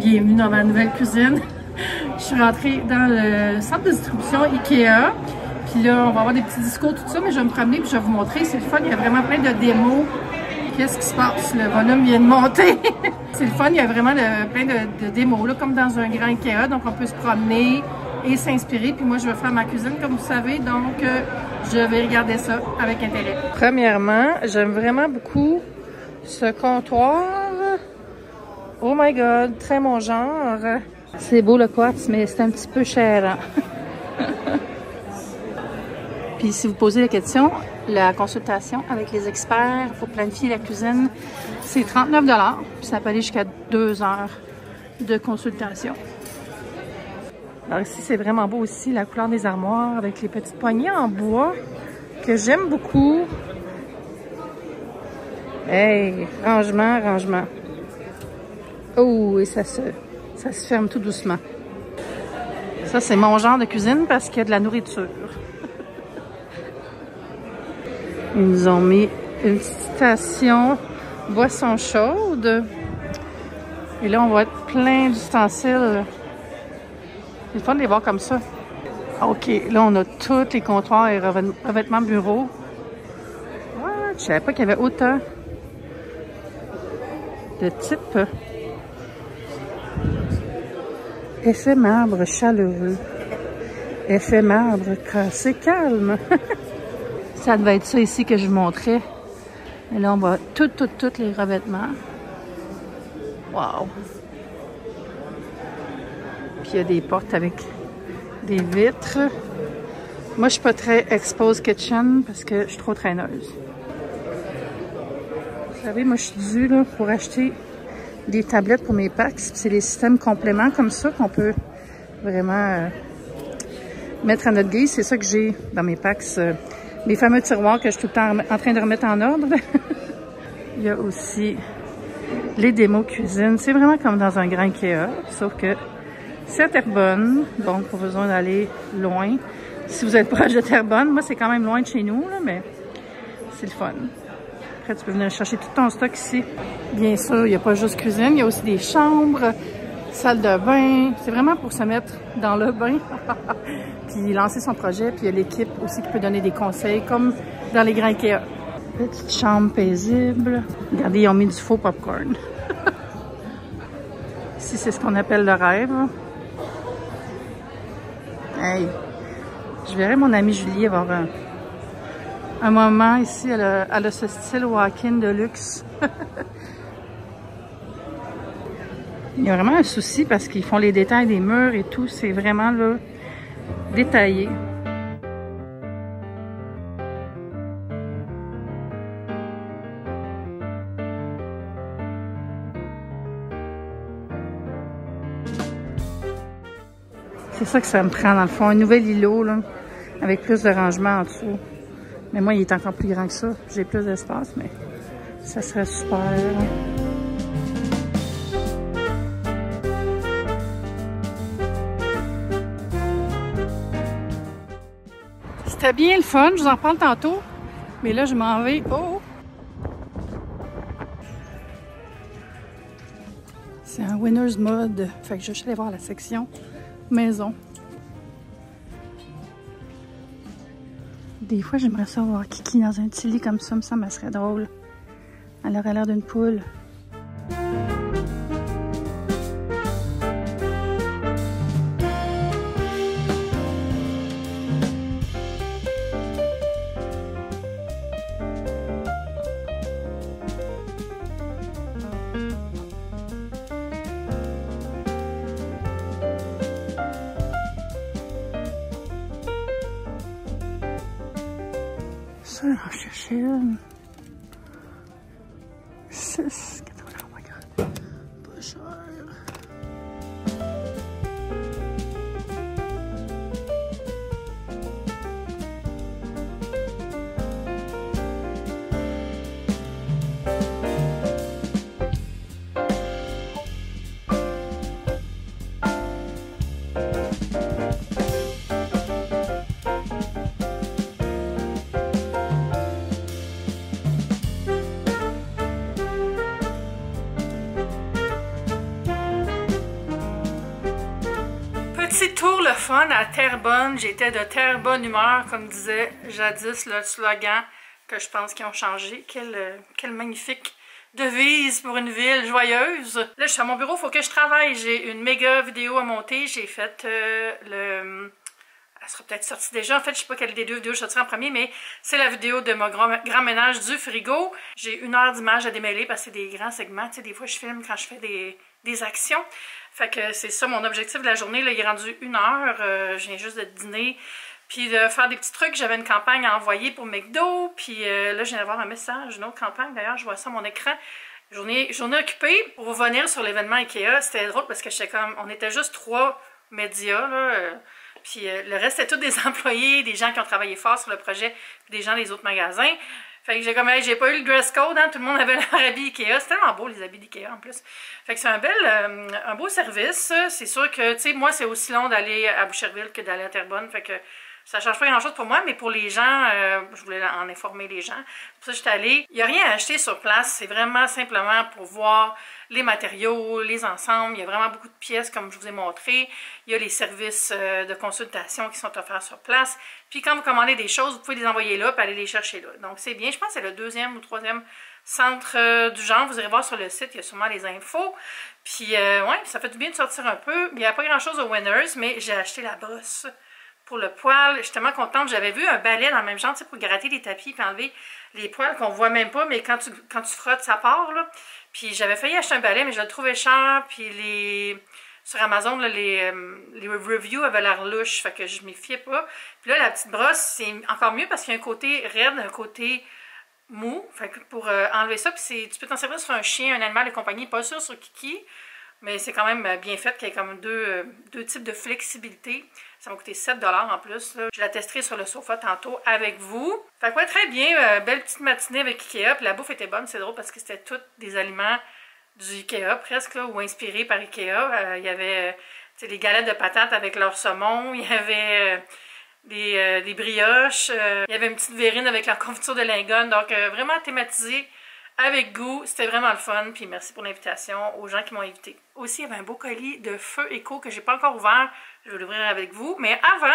Bienvenue dans ma nouvelle cuisine. Je suis rentrée dans le centre de distribution Ikea. Puis là, on va avoir des petits discours, tout ça, mais je vais me promener et je vais vous montrer. C'est le fun, il y a vraiment plein de démos. Qu'est-ce qui se passe? Le volume vient de monter. C'est le fun, il y a vraiment plein de démos, là, comme dans un grand Ikea. Donc, on peut se promener et s'inspirer. Puis moi, je vais faire ma cuisine, comme vous savez. Donc, je vais regarder ça avec intérêt. Premièrement, j'aime vraiment beaucoup ce comptoir. Oh my god, très mon genre. C'est beau le quartz, mais c'est un petit peu cher. Puis si vous posez la question, la consultation avec les experts pour planifier la cuisine, c'est 39 $. Puis ça peut aller jusqu'à 2 heures de consultation. Alors ici, c'est vraiment beau aussi, la couleur des armoires avec les petites poignées en bois que j'aime beaucoup. Hey, rangement, rangement. Oh, et ça se ferme tout doucement. Ça, c'est mon genre de cuisine parce qu'il y a de la nourriture. Ils nous ont mis une station boisson chaude. Et là, on va être plein d'ustensiles. C'est le fun de les voir comme ça. OK, là, on a tous les comptoirs et revêtements bureau. What? Je savais pas qu'il y avait autant de types. Effet marbre chaleureux. Effet marbre cassé calme. Ça devait être ça ici que je vous montrais. Et là, on voit tous les revêtements. Wow! Puis il y a des portes avec des vitres. Moi, je suis pas très expose kitchen parce que je suis trop traîneuse. Vous savez, moi, je suis due là, pour acheter des tablettes pour mes packs. C'est des systèmes compléments comme ça qu'on peut vraiment mettre à notre guise. C'est ça que j'ai dans mes packs. Mes fameux tiroirs que je suis tout le temps en train de remettre en ordre. Il y a aussi les démos cuisine. C'est vraiment comme dans un grand Ikea, sauf que c'est à Terrebonne, donc pas besoin d'aller loin. Si vous êtes proche de Terrebonne, moi c'est quand même loin de chez nous, là, mais c'est le fun. Après, tu peux venir chercher tout ton stock ici. Bien sûr, il n'y a pas juste cuisine, il y a aussi des chambres, salle de bain. C'est vraiment pour se mettre dans le bain, puis lancer son projet. Puis il y a l'équipe aussi qui peut donner des conseils, comme dans les grands Ikea. Petite chambre paisible. Regardez, ils ont mis du faux popcorn. Ici, c'est ce qu'on appelle le rêve. Hey, je verrai mon amie Julie avoir un moment ici. Elle a ce style walk-in de luxe. Il y a vraiment un souci parce qu'ils font les détails des murs et tout. C'est vraiment là, détaillé. C'est ça que ça me prend dans le fond. Un nouvel îlot là, avec plus de rangement en dessous. Mais moi, il est encore plus grand que ça. J'ai plus d'espace, mais ça serait super. C'était bien le fun, je vous en parle tantôt. Mais là, je m'en vais. Oh! C'est un winner's mode. Fait que je suis allée voir la section maison. Des fois, j'aimerais ça voir Kiki dans un petit lit comme ça, mais ça me serait drôle. Elle aurait l'air d'une poule. ça, en chercher une. 6,80. Oh my god. Pas cher. Petit tour le fun à Terrebonne. J'étais de très bonne humeur, comme disait jadis le slogan que je pense qu'ils ont changé. Quelle magnifique devise pour une ville joyeuse. Là, je suis à mon bureau, il faut que je travaille. J'ai une méga vidéo à monter. J'ai fait elle sera peut-être sortie déjà. En fait, je sais pas quelle des deux vidéos je sortirai en premier, mais c'est la vidéo de mon grand ménage du frigo. J'ai 1 heure d'image à démêler parce que c'est des grands segments. Tu sais, des fois, je filme quand je fais des actions. Fait que c'est ça mon objectif de la journée. Là, il est rendu 1 heure. Je viens juste de dîner. Puis de faire des petits trucs. J'avais une campagne à envoyer pour McDo. Puis là, je viens d'avoir un message, une autre campagne. D'ailleurs, je vois ça à mon écran. Journée occupée. Pour revenir sur l'événement IKEA, c'était drôle parce que j'étais comme... On était juste 3 médias, là. Puis le reste, c'était tous des employés, des gens qui ont travaillé fort sur le projet, puis des gens des autres magasins. Fait que j'ai comme, hey, j'ai pas eu le dress code, hein, tout le monde avait leur habit Ikea. C'est tellement beau, les habits d'Ikea, en plus. Fait que c'est un beau service. C'est sûr que, tu sais, moi, c'est aussi long d'aller à Boucherville que d'aller à Terrebonne. Fait que ça change pas grand-chose pour moi, mais pour les gens, je voulais en informer les gens. Pour ça, j'étais allée. Il n'y a rien à acheter sur place. C'est vraiment simplement pour voir les matériaux, les ensembles. Il y a vraiment beaucoup de pièces, comme je vous ai montré. Il y a les services de consultation qui sont offerts sur place. Puis quand vous commandez des choses, vous pouvez les envoyer là et aller les chercher là. Donc c'est bien. Je pense que c'est le 2e ou 3e centre du genre. Vous irez voir sur le site, il y a sûrement les infos. Puis ouais, ça fait du bien de sortir un peu. Il n'y a pas grand-chose au Winners, mais j'ai acheté la brosse pour le poil. Je suis tellement contente. J'avais vu un balai dans le même genre, tu sais, pour gratter les tapis et enlever les poils qu'on voit même pas, mais quand tu frottes, ça part, là. Puis j'avais failli acheter un balai, mais je le trouvais cher. Puis sur Amazon, là, les reviews avaient l'air louches, fait que je m'y fiais pas. Puis là, la petite brosse, c'est encore mieux parce qu'il y a un côté raide, un côté mou. Fait que pour enlever ça, puis tu peux t'en servir sur un chien, un animal de compagnie, pas sûr sur Kiki. Mais c'est quand même bien fait, qu'il y ait comme deux types de flexibilité. Ça m'a coûté 7 $ en plus. Là. Je la testerai sur le sofa tantôt avec vous. Fait que ouais, très bien. Belle petite matinée avec Ikea. Puis la bouffe était bonne, c'est drôle parce que c'était tous des aliments du Ikea presque, là, ou inspirés par Ikea. Il y avait les galettes de patates avec leur saumon. Il y avait des brioches. Il y avait une petite verrine avec leur confiture de lingonne. Donc vraiment thématisé. Avec goût, c'était vraiment le fun, puis merci pour l'invitation aux gens qui m'ont invité. Aussi, il y avait un beau colis de Feu Eco que j'ai pas encore ouvert, je vais l'ouvrir avec vous. Mais avant,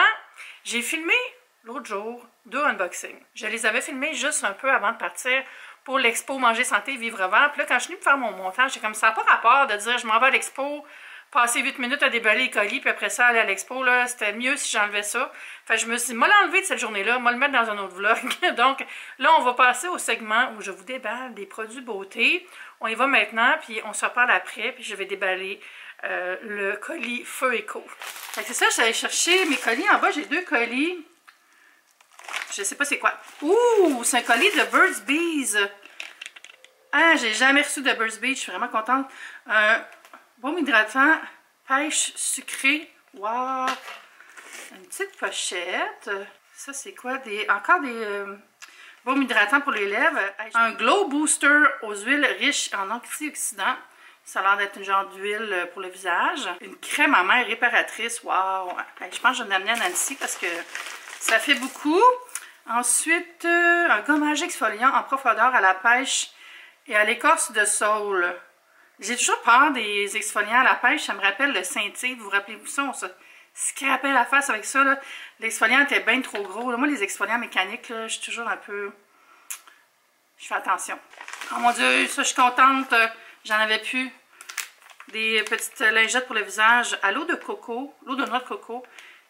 j'ai filmé l'autre jour 2 unboxings. Je les avais filmés juste un peu avant de partir pour l'expo Manger Santé Vivre Vert. Puis là, quand je suis venue faire mon montage, j'ai comme ça, pas rapport de dire je m'en vais à l'expo, passer 8 minutes à déballer les colis, puis après ça, aller à l'expo, là, c'était mieux si j'enlevais ça. Fait que je me suis dit, moi l'enlever de cette journée-là, moi le mettre dans un autre vlog. Donc là, on va passer au segment où je vous déballe des produits beauté. On y va maintenant, puis on se reparle après, puis je vais déballer le colis Feu Eco. Fait que c'est ça, j'allais chercher mes colis. En bas, j'ai 2 colis. Je sais pas c'est quoi. Ouh, c'est un colis de Burt's Bees. Ah, j'ai jamais reçu de Burt's Bees, je suis vraiment contente. Baume hydratant, pêche sucrée. Wow! Une petite pochette. Ça, c'est quoi? Encore des baumes hydratants pour les lèvres. Un Glow Booster aux huiles riches en antioxydants. Ça a l'air d'être une genre d'huile pour le visage. Une crème à main réparatrice. Wow! Je pense que je vais en amener à Nancy parce que ça fait beaucoup. Ensuite, un gommage exfoliant en profondeur à la pêche et à l'écorce de saule. J'ai toujours peur des exfoliants à la pêche. Ça me rappelle le Saint-Yves. Vous rappelez-vous ça? On se scrapait la face avec ça. L'exfoliant était bien trop gros. Là, moi, les exfoliants mécaniques, là, je suis toujours un peu... Je fais attention. Oh mon Dieu, ça, je suis contente. J'en avais plus. Des petites lingettes pour le visage à l'eau de coco, l'eau de noix de coco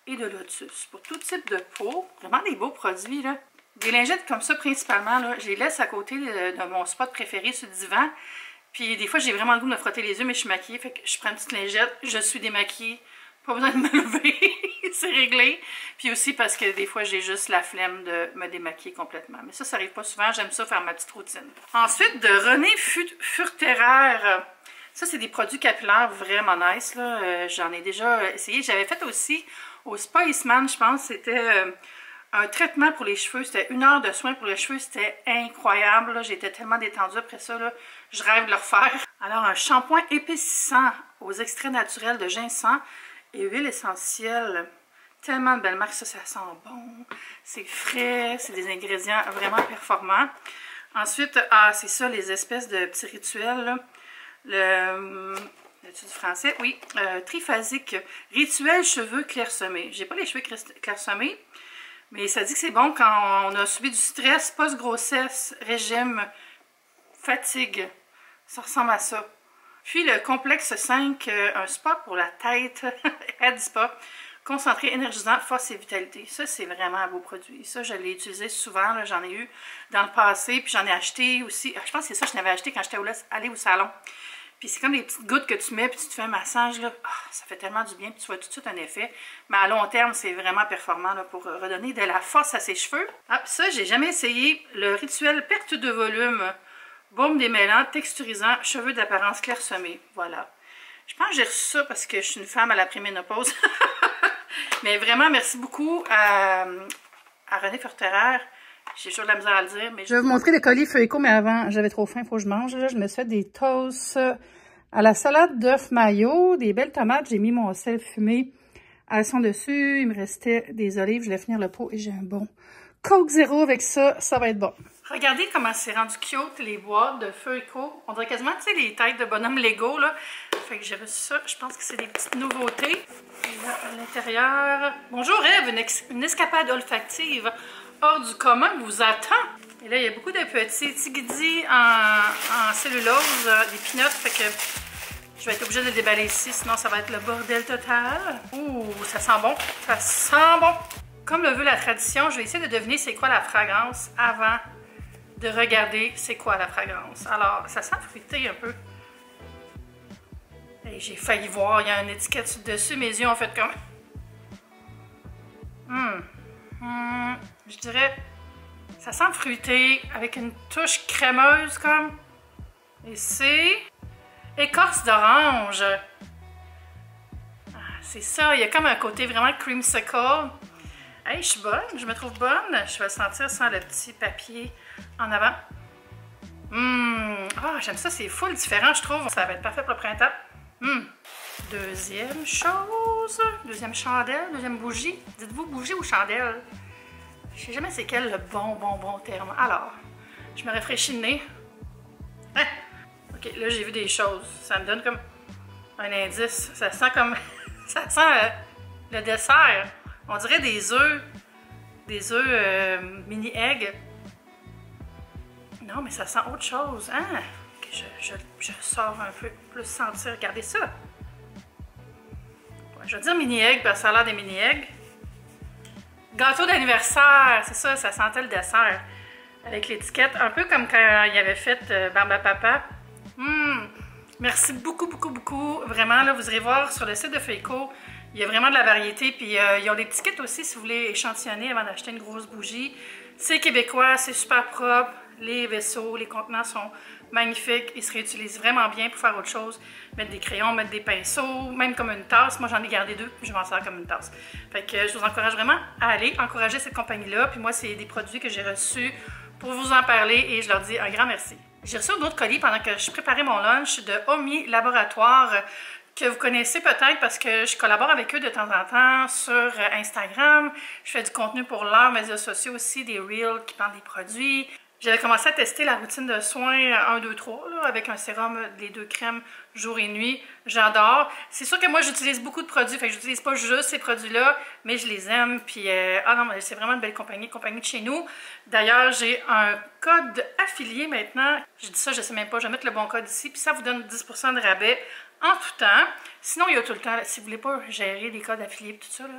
et de lotus. Pour tout type de peau. Vraiment des beaux produits, là. Des lingettes comme ça, principalement, là, je les laisse à côté de mon spot préféré sur le divan. Puis des fois, j'ai vraiment le goût de me frotter les yeux, mais je suis maquillée. Fait que je prends une petite lingette, je suis démaquillée. Pas besoin de me lever. c'est réglé. Puis aussi parce que des fois, j'ai juste la flemme de me démaquiller complètement. Mais ça arrive pas souvent. J'aime ça faire ma petite routine. Ensuite, de René Furterer. Ça, c'est des produits capillaires vraiment nice, là. J'en ai déjà essayé. J'avais fait aussi au Spa Eastman, je pense. C'était un traitement pour les cheveux. C'était 1 heure de soins pour les cheveux. C'était incroyable. J'étais tellement détendue après ça. Là. Je rêve de le refaire. Alors, un shampoing épaississant aux extraits naturels de ginseng et huile essentielle. Tellement de belles marques. Ça sent bon. C'est frais. C'est des ingrédients vraiment performants. Ensuite, c'est ça, les espèces de petits rituels, là. L'as-tu du français? Oui. Triphasique. Rituel cheveux clairsemés. J'ai pas les cheveux clairsemés, mais ça dit que c'est bon quand on a subi du stress, post-grossesse, régime, fatigue. Ça ressemble à ça. Puis le complexe 5, un spa pour la tête, Head Spa. Concentré, énergisant, force et vitalité. Ça, c'est vraiment un beau produit. Ça, je l'ai utilisé souvent. J'en ai eu dans le passé. Puis j'en ai acheté aussi. Je pense que c'est ça que je l'avais acheté quand j'étais allée au salon. Puis c'est comme des petites gouttes que tu mets, puis tu te fais un massage, là. Oh, ça fait tellement du bien, puis tu vois tout de suite un effet. Mais à long terme, c'est vraiment performant là, pour redonner de la force à ses cheveux. Ah, ça, j'ai jamais essayé. Le rituel perte de volume, baume démêlant, texturisant, cheveux d'apparence clairsemés. Voilà. Je pense que j'ai reçu ça parce que je suis une femme à la préménopause. Mais vraiment, merci beaucoup à René Furterer. J'ai toujours de la misère à le dire. Mais je vais vous montrer le colis Feuilleco, mais avant, j'avais trop faim, il faut que je mange. Là, je me suis fait des toasts à la salade d'œufs mayo, des belles tomates. J'ai mis mon sel fumé à son dessus. Il me restait des olives. Je vais finir le pot et j'ai un bon Coke Zéro avec ça. Ça va être bon. Regardez comment c'est rendu cute, les boîtes de Feuilleco. On dirait quasiment, tu sais, les têtes de bonhomme Lego, là. Fait que j'ai reçu ça. Je pense que c'est des petites nouveautés. Et là, à l'intérieur... Bonjour, Ève, une escapade olfactive hors du commun vous attend. Et là, il y a beaucoup de petits tigidis en cellulose, des peanuts, fait que je vais être obligée de le déballer ici, sinon ça va être le bordel total. Ouh, ça sent bon, ça sent bon. Comme le veut la tradition, je vais essayer de deviner c'est quoi la fragrance avant de regarder c'est quoi la fragrance. Alors, ça sent fruité un peu. Et j'ai failli voir, il y a une étiquette dessus, mes yeux ont fait comme... je dirais, ça sent fruité avec une touche crémeuse comme. Et c'est écorce d'orange. C'est ça, il y a comme un côté vraiment creamsicle. Hey, je suis bonne, je me trouve bonne. Je vais le sentir sans le petit papier en avant. J'aime ça, c'est full différent, je trouve. Ça va être parfait pour le printemps. Deuxième chose, deuxième chandelle, deuxième bougie. Dites-vous bougie ou chandelle? Je sais jamais c'est quel le bon terme. Alors, je me rafraîchis le nez. Hein? Ok, là j'ai vu des choses. Ça me donne comme un indice. Ça sent comme... ça sent le dessert. On dirait des œufs. Des œufs mini-eggs. Non, mais ça sent autre chose. Hein? Okay, je sors un peu plus sentir. Regardez ça. Ouais, je vais dire mini-egg parce que ça a l'air des mini-eggs. Gâteau d'anniversaire, c'est ça, ça sentait le dessert. Avec l'étiquette, un peu comme quand il avait fait Barbe à Papa. Merci beaucoup. Vraiment, là, vous irez voir sur le site de Feuilleco. Il y a vraiment de la variété. Puis, ils ont des petits kits aussi si vous voulez échantillonner avant d'acheter une grosse bougie. C'est québécois, c'est super propre. Les vaisseaux, les contenants sont magnifiques. Ils se réutilisent vraiment bien pour faire autre chose. Mettre des crayons, mettre des pinceaux, même comme une tasse. Moi, j'en ai gardé 2, puis je m'en sers comme une tasse. Fait que je vous encourage vraiment à aller encourager cette compagnie-là. Puis moi, c'est des produits que j'ai reçus pour vous en parler et je leur dis un grand merci. J'ai reçu d'autres colis pendant que je préparais mon lunch de Omi Laboratoire, que vous connaissez peut-être parce que je collabore avec eux de temps en temps sur Instagram. Je fais du contenu pour leurs médias sociaux aussi, des reels qui parlent des produits. J'avais commencé à tester la routine de soins 1, 2, 3 là, avec un sérum, les 2 crèmes jour et nuit. J'adore. C'est sûr que moi, j'utilise beaucoup de produits. Fait que j'utilise pas juste ces produits-là, mais je les aime. Puis, non, c'est vraiment une belle compagnie de chez nous. D'ailleurs, j'ai un code affilié maintenant. Je dis ça, je sais même pas. Je vais mettre le bon code ici. Puis ça vous donne 10% de rabais en tout temps. Sinon, il y a tout le temps, si vous voulez pas gérer les codes affiliés et tout ça, là,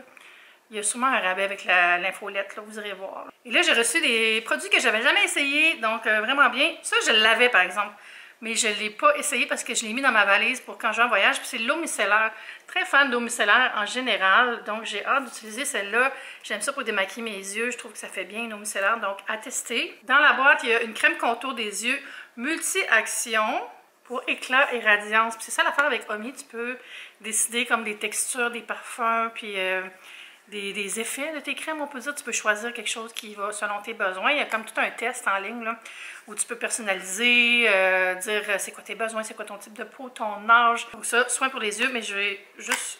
il y a sûrement un rabais avec l'infolette, là, vous irez voir. Et là, j'ai reçu des produits que j'avais jamais essayés, donc vraiment bien. Ça, je l'avais, par exemple. mais je ne l'ai pas essayé parce que je l'ai mis dans ma valise pour quand je vais en voyage. Puis c'est l'eau micellaire. Très fan d'eau micellaire en général, donc j'ai hâte d'utiliser celle-là. J'aime ça pour démaquiller mes yeux, je trouve que ça fait bien une eau micellaire, donc à tester. Dans la boîte, il y a une crème contour des yeux multi-action pour éclat et radiance. C'est ça l'affaire avec Omi, tu peux décider comme des textures, des parfums, puis des effets de tes crèmes, on peut dire. Tu peux choisir quelque chose qui va selon tes besoins. Il y a comme tout un test en ligne là, où tu peux personnaliser, dire c'est quoi tes besoins, c'est quoi ton type de peau, ton âge. Donc ça, soin pour les yeux, mais je vais juste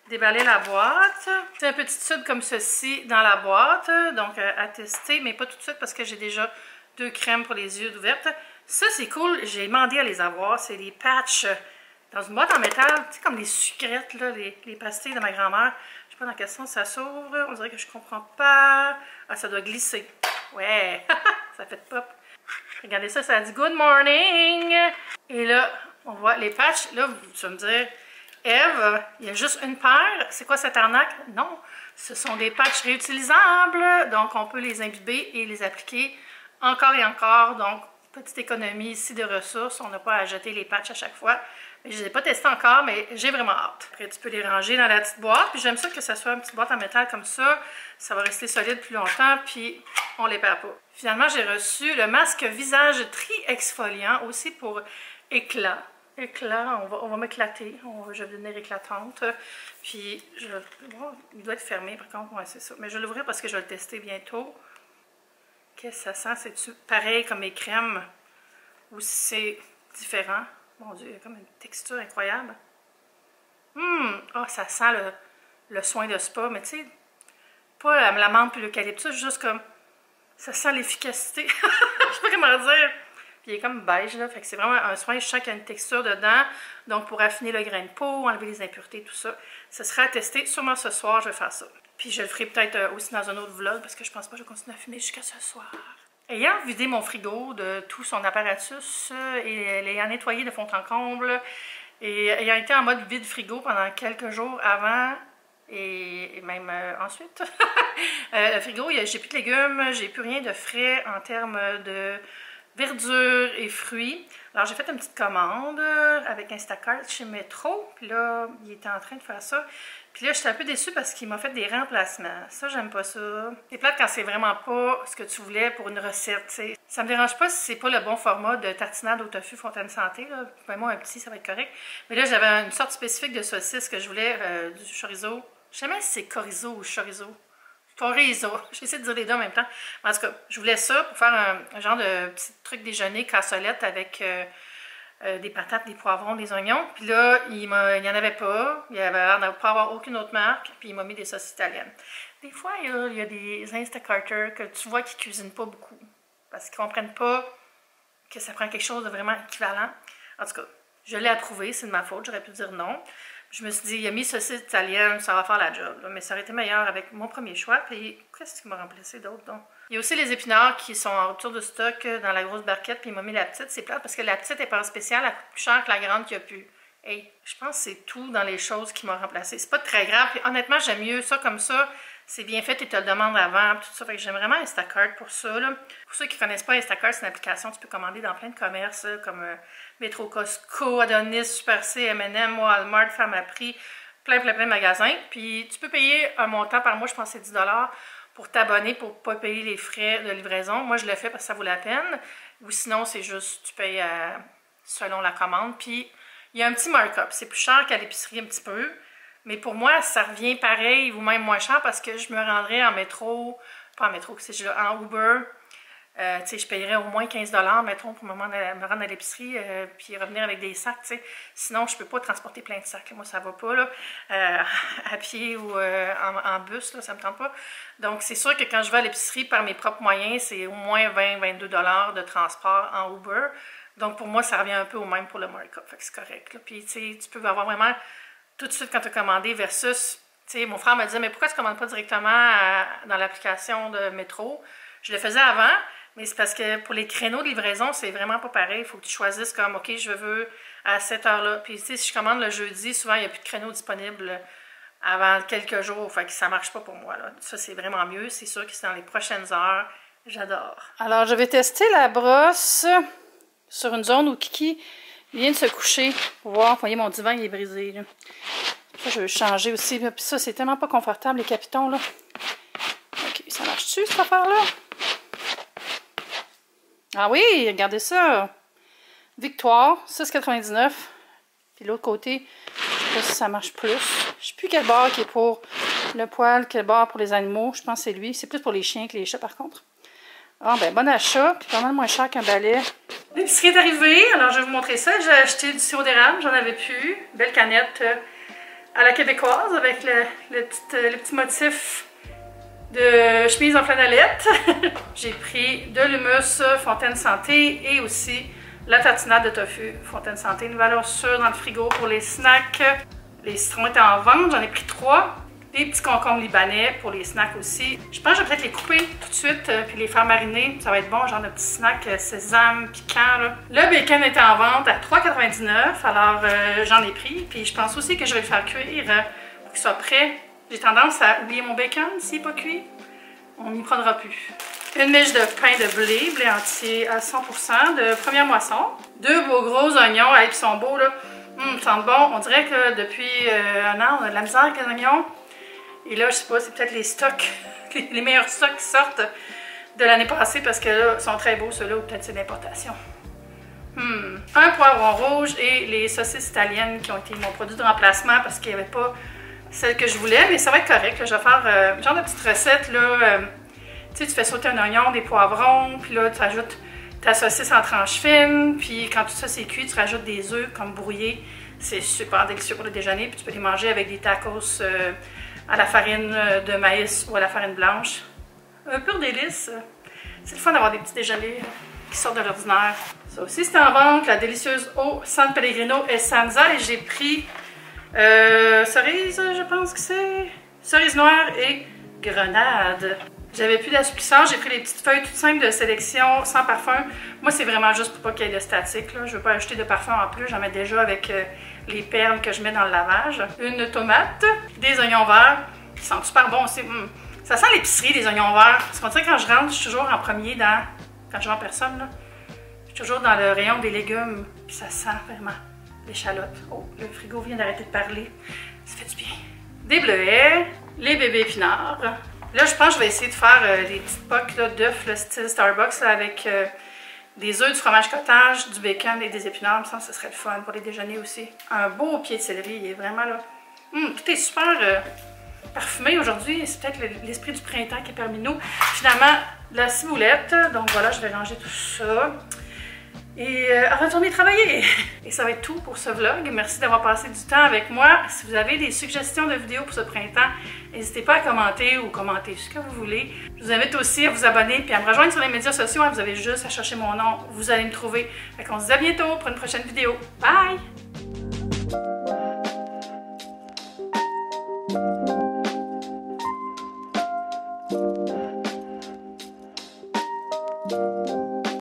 déballer la boîte. C'est un petit tube comme ceci dans la boîte, donc à tester, mais pas tout de suite parce que j'ai déjà 2 crèmes pour les yeux ouvertes. Ça, c'est cool, j'ai demandé à les avoir. C'est des patchs dans une boîte en métal, tu sais, comme les sucrètes, là, les pastilles de ma grand-mère. Je sais pas dans quel sens ça s'ouvre, on dirait que je comprends pas. Ah, ça doit glisser. Ouais, ça fait pop. Regardez ça, ça dit « Good morning ». Et là, on voit les patchs. Là, tu vas me dire, Eve, il y a juste une paire. C'est quoi cette arnaque? Non, ce sont des patchs réutilisables. Donc, on peut les imbiber et les appliquer encore et encore. Donc, petite économie ici de ressources. On n'a pas à jeter les patchs à chaque fois. Mais je ne les ai pas testés encore, mais j'ai vraiment hâte. Après, tu peux les ranger dans la petite boîte. Puis j'aime ça que ça soit une petite boîte en métal comme ça. Ça va rester solide plus longtemps, puis on ne les perd pas. Finalement, j'ai reçu le masque visage tri-exfoliant, aussi pour éclat. Éclat, on va m'éclater. Je vais devenir éclatante. Puis, il doit être fermé par contre. Ouais, c'est ça. Mais je vais l'ouvrir parce que je vais le tester bientôt. Qu'est-ce que ça sent? C'est-tu pareil comme mes crèmes? Ou c'est différent? Mon Dieu, il y a comme une texture incroyable. Oh, ça sent le soin de spa, mais tu sais, pas la menthe et l'eucalyptus, juste comme, ça sent l'efficacité. Je sais pas comment dire. Puis il est comme beige, là, fait que c'est vraiment un soin. Je sens qu'il y a une texture dedans, donc pour affiner le grain de peau, enlever les impuretés, tout ça. Ce sera à tester, sûrement ce soir, je vais faire ça. Puis je le ferai peut-être aussi dans un autre vlog, parce que je pense pas que je vais continuer à fumer jusqu'à ce soir. Ayant vidé mon frigo de tout son apparatus et l'ayant nettoyé de fond en comble, et ayant été en mode vide frigo pendant quelques jours avant et même ensuite, le frigo, j'ai plus de légumes, j'ai plus rien de frais en termes de verdure et fruits. Alors j'ai fait une petite commande avec Instacart chez Metro, puis là, il était en train de faire ça. Puis là, j'étais un peu déçue parce qu'il m'a fait des remplacements. Ça, j'aime pas ça. C'est plate quand c'est vraiment pas ce que tu voulais pour une recette, t'sais. Ça me dérange pas si c'est pas le bon format de tartinade au tofu Fontaine Santé, là. Fais-moi un petit, ça va être correct. Mais là, j'avais une sorte spécifique de saucisse que je voulais, du chorizo. Je sais même si c'est chorizo ou chorizo. Chorizo. J'essaie de dire les deux en même temps. Mais en tout cas, je voulais ça pour faire un genre de petit truc déjeuner cassolette avec des patates, des poivrons, des oignons. Puis là, il n'y en avait pas. Il avait l'air de ne pas avoir aucune autre marque. Puis il m'a mis des sauces italiennes. Des fois, il y a des Instacarters que tu vois qui ne cuisinent pas beaucoup. Parce qu'ils ne comprennent pas que ça prend quelque chose de vraiment équivalent. En tout cas, je l'ai approuvé. C'est de ma faute. J'aurais pu dire non. Je me suis dit, il a mis saucisse italienne, ça va faire la job. Là. Mais ça aurait été meilleur avec mon premier choix. Puis, qu'est-ce qui m'a remplacé d'autre, donc? Il y a aussi les épinards qui sont en rupture de stock dans la grosse barquette. Puis, il m'a mis la petite. C'est plate parce que la petite est pas en spécial. Elle coûte plus cher que la grande qu'il y a pu. Hey, je pense que c'est tout dans les choses qui m'ont remplacé. C'est pas très grave. Puis, honnêtement, j'aime mieux ça comme ça. C'est bien fait, tu te le demandes avant, tout ça. Fait que j'aime vraiment Instacart pour ça. Là. Pour ceux qui ne connaissent pas Instacart, c'est une application que tu peux commander dans plein de commerces, comme Metro, Costco, Adonis, Super C, M&M, Walmart, Pharmaprix, plein de magasins. Puis tu peux payer un montant par mois, je pense que c'est 10 $ pour t'abonner, pour ne pas payer les frais de livraison. Moi, je le fais parce que ça vaut la peine. Ou sinon, c'est juste, tu payes selon la commande. Puis il y a un petit markup. C'est plus cher qu'à l'épicerie un petit peu. Mais pour moi, ça revient pareil ou même moins cher parce que je me rendrais en métro, pas en métro, en Uber. Tu sais, je payerais au moins 15 $ mettons, pour me rendre à l'épicerie puis revenir avec des sacs, tu sais. Sinon, je peux pas transporter plein de sacs. Là. Moi, ça va pas, là. À pied ou en bus, là, ça me tente pas. Donc, c'est sûr que quand je vais à l'épicerie par mes propres moyens, c'est au moins 20-22 $ de transport en Uber. Donc, pour moi, ça revient un peu au même pour le markup. Fait que c'est correct, là. Puis, tu sais, tu peux avoir vraiment tout de suite quand tu as commandé versus, tu sais, mon frère me disait, mais pourquoi tu ne commandes pas directement dans l'application de Métro? Je le faisais avant, mais c'est parce que pour les créneaux de livraison, c'est vraiment pas pareil. Il faut que tu choisisses comme, OK, je veux à cette heure-là. Puis, tu sais, si je commande le jeudi, souvent, il n'y a plus de créneaux disponibles avant quelques jours. Fait que ça ne marche pas pour moi, là. Ça, c'est vraiment mieux. C'est sûr que c'est dans les prochaines heures. J'adore. Alors, je vais tester la brosse sur une zone où Kiki vient de se coucher pour voir. Vous voyez, mon divan, il est brisé, là. Ça, je veux changer aussi. Puis ça, c'est tellement pas confortable, les capitons, là. OK, ça marche-tu, cette affaire-là? Ah oui, regardez ça! Victoire, 6,99. Puis l'autre côté, je sais pas si ça marche plus. Je sais plus quel bord qui est pour le poil, quel bord pour les animaux. Je pense que c'est lui. C'est plus pour les chiens que les chats, par contre. Ah, ben, bon achat. Puis pas mal moins cher qu'un balai. L'épicerie est arrivée. Alors, je vais vous montrer ça. J'ai acheté du sirop d'érable. J'en avais plus. Belle canette à la québécoise avec le petit motif de chemise en flanellette. J'ai pris de l'hummus Fontaine Santé et aussi la tatinade de tofu Fontaine Santé. Une valeur sûre dans le frigo pour les snacks. Les citrons étaient en vente. J'en ai pris 3. Des petits concombres libanais pour les snacks aussi. Je pense que je vais peut-être les couper tout de suite puis les faire mariner. Ça va être bon, genre de petits snacks sésame, piquant. Là. Le bacon était en vente à 3,99 $. Alors j'en ai pris. Puis je pense aussi que je vais le faire cuire pour qu'il soit prêt. J'ai tendance à oublier mon bacon s'il n'est pas cuit. On n'y prendra plus. Une miche de pain de blé entier à 100% de première moisson. 2 beaux gros oignons. Ils sont beaux là. Ils sentent bon. On dirait que depuis un an, on a de la misère avec les oignons. Et là, je sais pas, c'est peut-être les stocks, les meilleurs stocks qui sortent de l'année passée parce que là, ils sont très beaux ceux-là ou peut-être c'est d'importation. Un poivron rouge et les saucisses italiennes qui ont été mon produit de remplacement parce qu'il n'y avait pas celle que je voulais, mais ça va être correct. Là. Je vais faire genre de petite recette. Là, tu sais, tu fais sauter un oignon, des poivrons, puis là, tu rajoutes ta saucisse en tranches fines, puis quand tout ça c'est cuit, tu rajoutes des œufs comme brouillés. C'est super délicieux pour le déjeuner, puis tu peux les manger avec des tacos à la farine de maïs ou à la farine blanche. Un pur délice. C'est le fun d'avoir des petits déjeuners qui sortent de l'ordinaire. Ça aussi, c'était en vente, la délicieuse eau San Pellegrino Essenza. Et j'ai pris cerise, je pense que c'est. Cerise noire et grenade. J'avais plus d'assouplissant, j'ai pris les petites feuilles toutes simples de sélection sans parfum. Moi, c'est vraiment juste pour pas qu'il y ait de statique. Là. Je veux pas ajouter de parfum en plus, j'en mets déjà avec les perles que je mets dans le lavage. Une tomate, des oignons verts, qui sentent super bon aussi. Ça sent l'épicerie, les oignons verts. Parce qu'on dirait que quand je rentre, je suis toujours en premier dans... Quand je vois personne, là, je suis toujours dans le rayon des légumes. Puis ça sent vraiment l'échalote. Oh, le frigo vient d'arrêter de parler. Ça fait du bien. Des bleuets, les bébés épinards. Là, je pense que je vais essayer de faire des petites poques d'œufs style Starbucks là, avec des œufs, du fromage cottage, du bacon et des épinards. Il me semble que ce serait le fun pour les déjeuners aussi. Un beau pied de céleri, il est vraiment là. Tout est super parfumé aujourd'hui. C'est peut-être l'esprit du printemps qui est parmi nous. Finalement, de la ciboulette. Donc voilà, je vais ranger tout ça. Et retourner travailler. Et ça va être tout pour ce vlog. Merci d'avoir passé du temps avec moi. Si vous avez des suggestions de vidéos pour ce printemps, n'hésitez pas à commenter ou commenter ce que vous voulez. Je vous invite aussi à vous abonner et à me rejoindre sur les médias sociaux. Vous avez juste à chercher mon nom. Vous allez me trouver. Fait qu'on se dit à bientôt pour une prochaine vidéo. Bye!